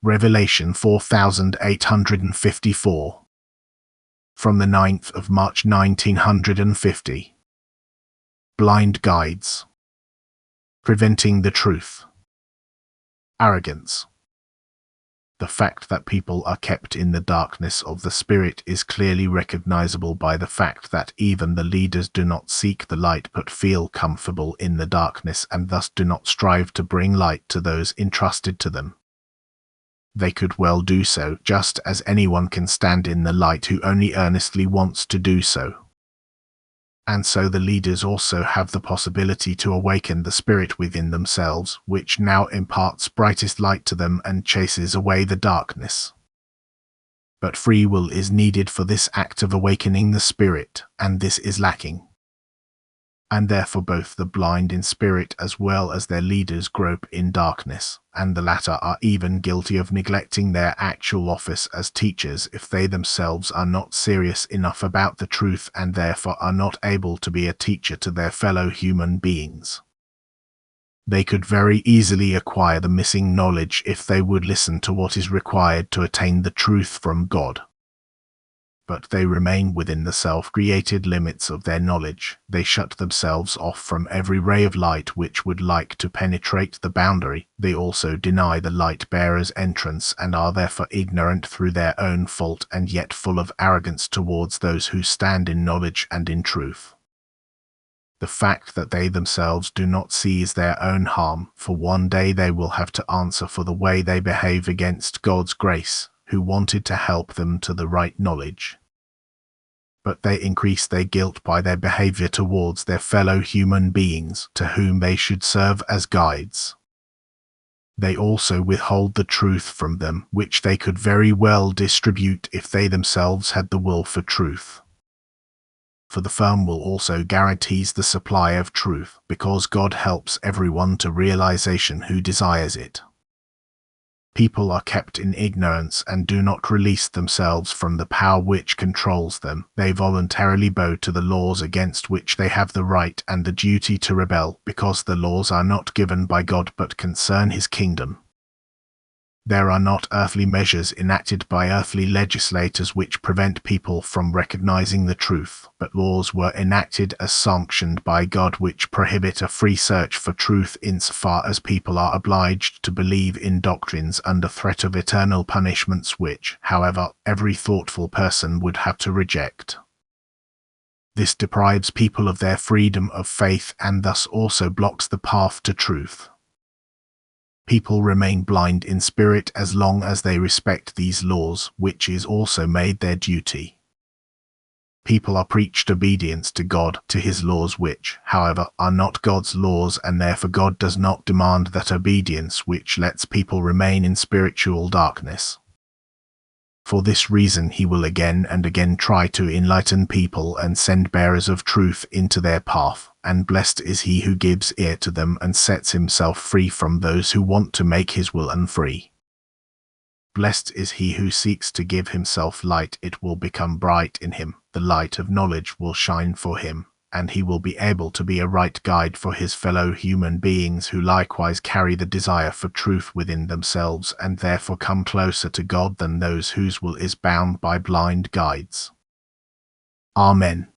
Revelation 4854. From the 9th of March 1950. Blind guides. Preventing the truth. Arrogance. The fact that people are kept in the darkness of the spirit is clearly recognizable by the fact that even the leaders do not seek the light but feel comfortable in the darkness and thus do not strive to bring light to those entrusted to them. They could well do so, just as anyone can stand in the light who only earnestly wants to do so. And so the leaders also have the possibility to awaken the spirit within themselves, which now imparts brightest light to them and chases away the darkness. But free will is needed for this act of awakening the spirit, and this is lacking. And therefore both the blind in spirit as well as their leaders grope in darkness, and the latter are even guilty of neglecting their actual office as teachers if they themselves are not serious enough about the truth and therefore are not able to be a teacher to their fellow human beings. They could very easily acquire the missing knowledge if they would listen to what is required to attain the truth from God. But they remain within the self-created limits of their knowledge. They shut themselves off from every ray of light which would like to penetrate the boundary. They also deny the light-bearers entrance and are therefore ignorant through their own fault and yet full of arrogance towards those who stand in knowledge and in truth. The fact that they themselves do not seize their own harm, for one day they will have to answer for the way they behave against God's grace, who wanted to help them to the right knowledge. But they increase their guilt by their behavior towards their fellow human beings, to whom they should serve as guides. They also withhold the truth from them, which they could very well distribute if they themselves had the will for truth. For the firm will also guarantees the supply of truth, because God helps everyone to realization who desires it. People are kept in ignorance and do not release themselves from the power which controls them. They voluntarily bow to the laws against which they have the right and the duty to rebel, because the laws are not given by God but concern His kingdom. There are not earthly measures enacted by earthly legislators which prevent people from recognizing the truth, but laws were enacted as sanctioned by God which prohibit a free search for truth insofar as people are obliged to believe in doctrines under threat of eternal punishments which, however, every thoughtful person would have to reject. This deprives people of their freedom of faith and thus also blocks the path to truth. People remain blind in spirit as long as they respect these laws, which is also made their duty. People are preached obedience to God, to His laws which, however, are not God's laws, and therefore God does not demand that obedience which lets people remain in spiritual darkness. For this reason He will again and again try to enlighten people and send bearers of truth into their path, and blessed is he who gives ear to them and sets himself free from those who want to make his will unfree. Blessed is he who seeks to give himself light, it will become bright in him, the light of knowledge will shine for him, and he will be able to be a right guide for his fellow human beings who likewise carry the desire for truth within themselves and therefore come closer to God than those whose will is bound by blind guides. Amen.